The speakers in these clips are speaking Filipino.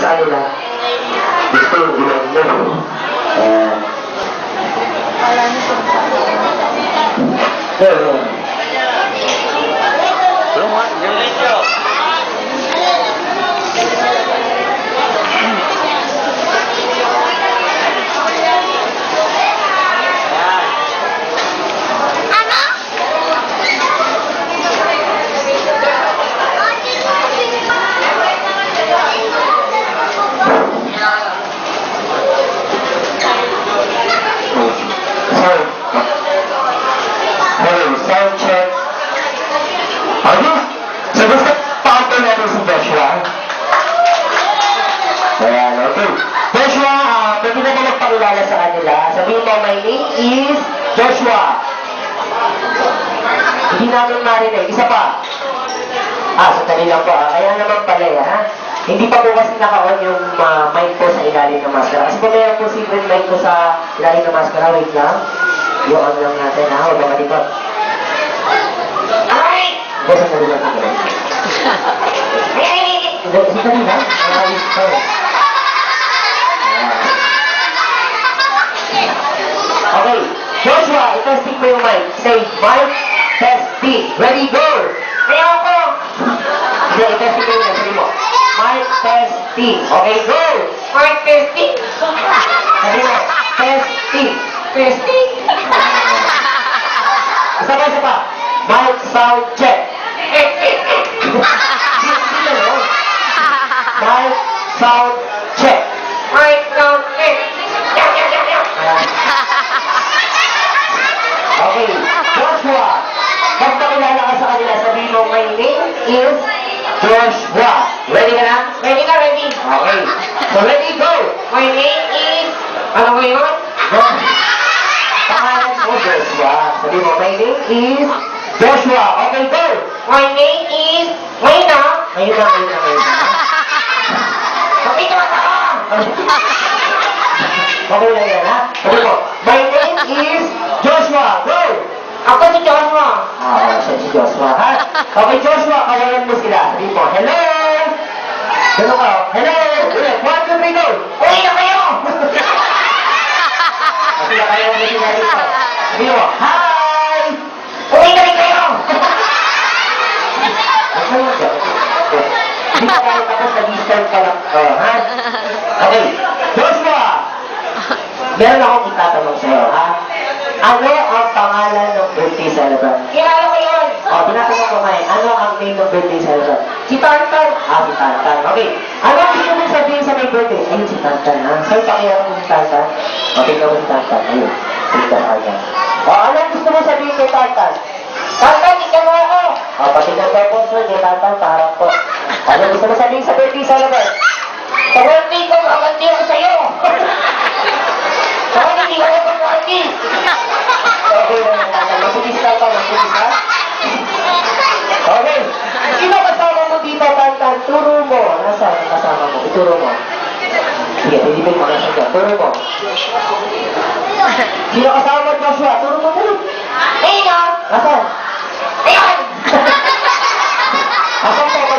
sa kanila. Gusto yung ilan mo. Ayan. Sound check. Ano? So, basta pa-outdoor natin si Joshua. Ayan, okay. Joshua, pwede na ba magpakilala sa kanila? Sabihin mo, my name is Joshua. Hindi namin marinig. Isa pa. Sandali lang po. Kaya naman pala ha. Hindi pa po kasi naka-on yung mic po sa ilalim ng maskara. Kasi po mayroon po secret mic po sa ilalim ng maskara. Wait lang. I-on lang natin ha. Huwag na malikot. Bosan na rin natin. Sandali lang. Ayos po. Okay. Joshua, i-testing mo yung mic. Say, mic, testing. Ready, go! Kaya ako! Hindi, i-testing mo yung mic. Sabi mo. Mic, testing. Okay, go! Mic, testing. Sabi mo, testing. Testing. Isa pa. Mic, sound, check. Mic, sound, check. Mic, sound, check. Okay, Joshua, magpakilala ka sa kanila, sabihin mo, my name is Joshua. Ready ka na? Ready ka, ready. Okay, so ready, go. My name is, ano mo yun? Pangalan mo, Joshua. Sabihin mo, my name is Joshua. Okay, go. My name is, ngayon na. Kapito ako. Okay lang yan, ha? Sabihin mo, my name is Joshua, go! Ako si Joshua. Siya si Joshua, ha? Okay, Joshua, kawalan mo sila. Sabihin mo, hello! Hello ka, hello! 1, 2, 3, go! Uwi na kayo! Sila kayo mo sila dito. Sabihin mo, hi! Uwi na rin kayo! Hindi ka kayo tapos nag-start ka lang. Ha? Okay, Joshua! Meron akong itatanong sa'yo, ha? Ano ang pangalan ng birthday celebrant? Kilala ko yun! Tinatanong ko ngayon, ano ang name ng birthday celebrant? Si Tantan! Si Tantan. Okay. Ano ang gusto mong sabihin sa may birthday? Ayun, si Tantan, ha? Sa'yo, pakilala mo si Tantan. Tingnan mo si Tantan. Ayun. Tingnan mo yan. Ano ang gusto mong sabihin kay Tantan? Tantan, ikaw mo ako! Patingnan ko po, sir, kay Tantan, parang po. Ano gusto mo sabihin sa birthday celebrant? Sa birthday ko, maganti ako sa'yo! Saka hindi ako pag-party! Okay, maputis ka pa, maputis ka? Okay. Sino kasama mo dito, Tantan? Turo mo. Nasaan ang kasama mo? Ituro mo. Sige, hindi mo makasama ka. Turo mo. Sino kasama mo, Joshua? Turo mo. Ayun na! Nasaan? Ayun! Nasaan ka?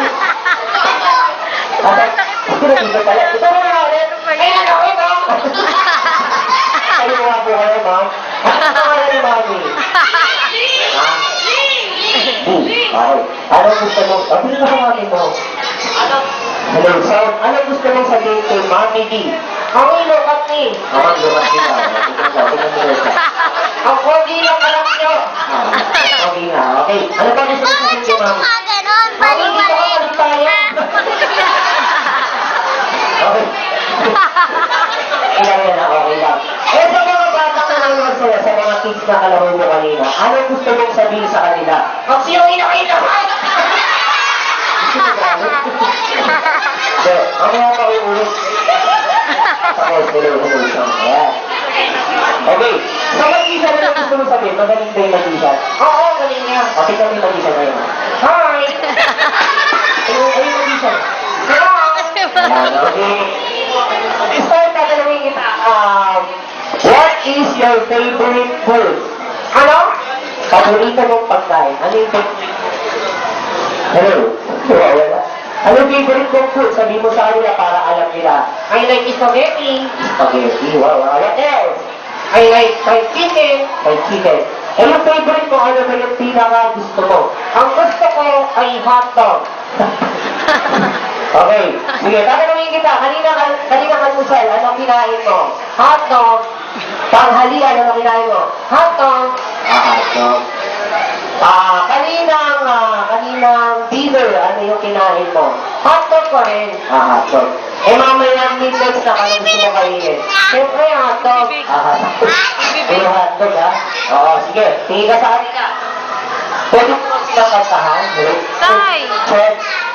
Nasaan? Sino dito pala? Ituro mo na ulit. Ayun na! Ayun na! Kayo mga po kayo, ma'am. Ano pangalan ni Mami? Okay. Ano gusto mo? Sino na Mami mo? Hello, sound. Ano gusto mong sabihin kay Mami D? Mami, lukat ni. Mami, lukat ni ka. Tingnan mo. Ang pogi lang alam nyo. Pogi na. Okay. Ano pa gusto mong sabihin kay Mami? Mami, dito ka palit tayo. Okay. Ilang yan na, okay lang. Sa mga bata na nanonood sila, sa mga kids na kalaro mo kanina, ano gusto mong sabihin sa kanila? Magsiyuhin na kayo naman! Mamaya pa ulit. Tapos, hello. Ayan. Okay. Sa mag-isa na gusto mong sabihin, magaling ba yung mag-isa? Oo, galing niya. Okay kami mag-isa ngayon. Hi! Ayun mag-isa. Hello! Okay. Start na talawin kita. What is your favorite food? Ano? Paborito mong pagkain. Ano yung favorite? Hello? Wala. Ano yung favorite mong food? Sabi mo sa kanila para alam nila. I like spaghetti. Spaghetti, wow. What else? I like fried chicken. Fried chicken. Eh, yung favorite mo, ano ba yung pinaka gusto mo? Ang gusto ko ay hotdog. Okay. Sige, tatanungin kita. Kanina kalmusal, ano kinain mo? Hotdog. Tanghalian, ano kinain mo? Hotdog. Hotdog. Kaninang dinner, ano yung kinain mo? Hotdog pa rin. Hotdog. Eh, mamaya midnight na ano gusto mo kainin? Siyempre hotdog. Hotdog. Puro hotdog, ha? Oo, sige. Tingin ka sa kanila. Pwede mo ba silang kantahan? Tay! Check.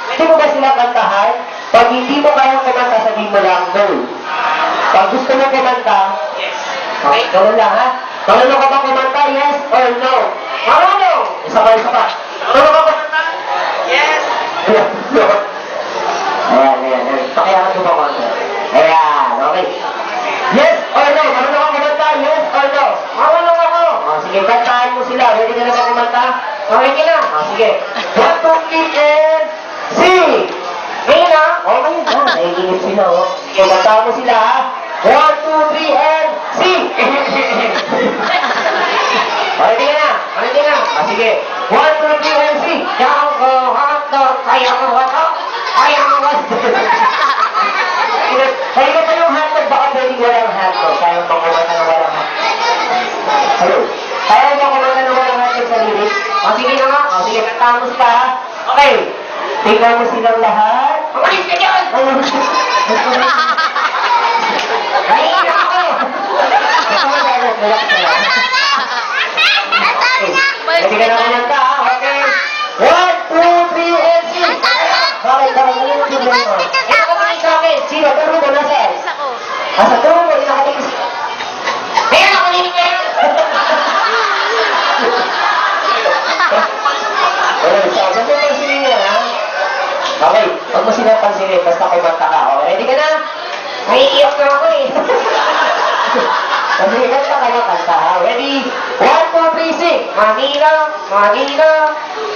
Pwede mo ba silang kantahan? Pag hindi mo kayang kumanta, sabihin mo lang, no. Pag gusto mo kumanta, okay, gano'n lang, ha? Marunong ka ba kumanta, yes or no? Marunong. Isa pa. Marunong ka kumanta? Yes. Ayan. Pakiangan mo ba kumanta? Ayan, okay. Yes or no? Marunong ka kumanta, yes or no? Marunong ako. Sige, kantahan mo sila. Ready ka na ba kumanta? Okay na. Sige. 1, 2, 3, and sing! Ngayon na. Okay na, naiinip sila, oh. Sige, kantahan mo sila, ha? 1, 2, 3, and sing! Ready ka na? Ready na. Sige. 1, 2, 3, and sing! Jango hotdog. Kaya mo hotdog. Kaya mo hotdog. Kaya ka pa yung hotdog, baka pwedeng walang hotdog. Kaya mo kumanta ng walang hotdog. Hello? Kaya mo kumanta ng walang hotdog sa lyrics? Sige na nga. Sige, kantahan mo sila, ha? Okay. Tingnan mo silang lahat. Umalis ka dyan. Naiiyak ako! Relax na lang. Ready ka na kumanta, ha? Okay. 1, 2, 3, and sing! Bakit? Ano yung problema? Ito ka sa akin. Sino? Turo mo, nasaan? Isa ko. Asa turo mo, inakatingin. Kaya ako nilipin. Saan mo pansinin yan, ha? Okay, huwag mo silang pansinin, basta kumanta ka. Okay, ready ka na? Naiiyak na ako eh. Kasi kanta ka na, kanta, ha? Ready? 1, 2, 3, sing! Manila, Manila,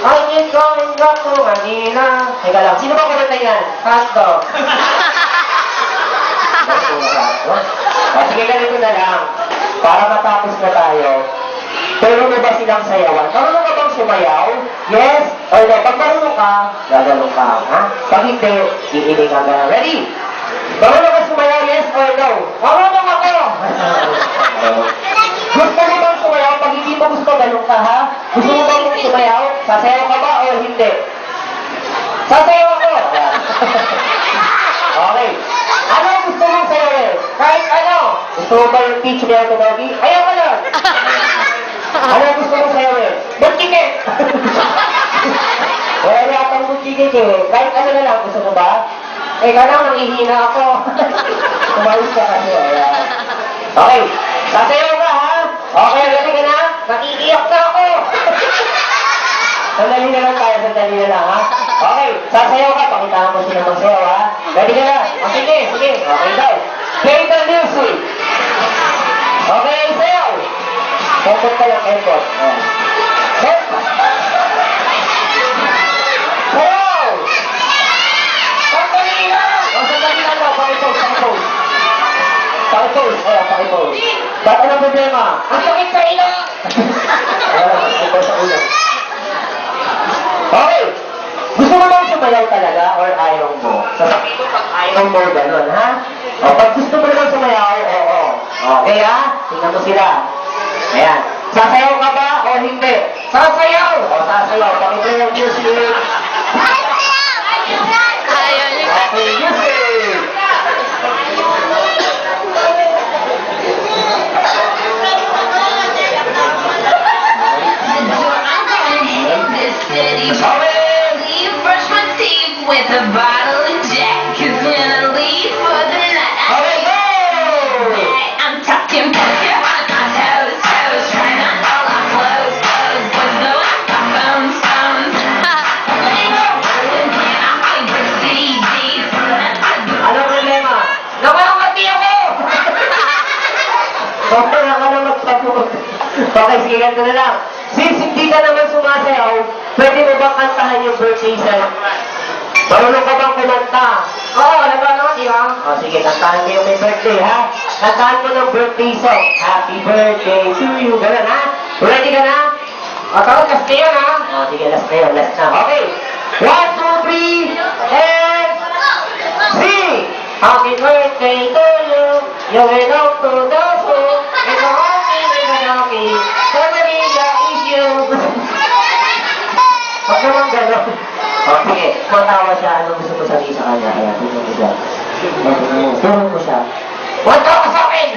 I ain't going back to Manila. Teka lang, sino ba kumanta yan? Hotdog. Sige, ganito na lang. Para matapos na tayo, pero mo ba silang sayawan? Marunong ka bang sumayaw? Yes or no? Pag marunong ka, gagalong ka, ha? Pag hindi, iiling ka gano'n. Ready? Marunong ka sumayaw, yes or no? Marunong ako. Gusto mo bang sumayaw? Pag hindi mo gusto, galong ka, ha? Gusto mo bang sumayaw? Sasayaw ka ba o hindi? Sasayaw ako! Okay. Ano ang gusto mong sayawin? Kahit ano. Gusto mo ba yung teach me how to doggy? Ayaw ko lang. Ano ang gusto mong sayawin? Butikit. Wala yatang butchigit eh. Kahit ano na lang, gusto mo ba? Eka lang, nangihina ako. Umayos ka kasi, ayan. Okay, sasayaw ka ha? Okay, ready ka na? Nakiiyak na ako. Sandali na lang tayo, sandali na lang ha? Okay, sasayaw ka, pakitaan mo sila magsayaw ha? Ready ka na? O sige, sige. Okay daw. Play the music! Okay, sayaw! Kempot ka lang, kempot. Kempot! Sayaw! Sandali lang. O, sandali lang daw, pakipose, pakipose. Pakipose, ayan, pakipose. Ba't anong problema? Ang sakit sa ilong. Wala, ito sa ulo. Okay. Gusto mo bang sumayaw talaga or ayaw mo? Sasabihin mo pag ayaw mo, ganun, ha? O, pag gusto mo naman sumayaw, oo. Okay, ha? Tingnan mo sila. Ayan. Sasayaw ka ba o hindi? Sasayaw. O, sasayaw. Pakita yung music. Ayaw niya. Okay, music! With a bottle of Jack, 'cause when I leave for the night, Okay, go! I'm talking back here on my toes, toes, trying on all our clothes, clothes, with the phones, phones. I'm like CDs, Anong problema? Nakamati ako. Okay, ka na magpapot. Okay, sige, ganito na lang. Since hindi ka naman sumasayaw, pwede mo bang kantahan yung birthday song? Marunong ka bang kumanta? Oo, alam ba naman, di ba? O sige, kantahan mo yung may birthday, ha? Kantahan mo ng birthday song. Happy birthday to you. Ganun, ha? Ready ka na? O, tawag kasi yan, ha? O sige, last na yun, last na. Okay. 1, 2, 3, and sing! Happy birthday to you. You belong to the soul. It's a happy, it's a happy. Samarita is you. Huwag naman gano'n. O sige, matawa siya. Ano gusto mo sabihin sa kanya? Ayan, tingnan mo siya. Ayan, tingnan mo. Turun mo siya. Huwag ka sa akin!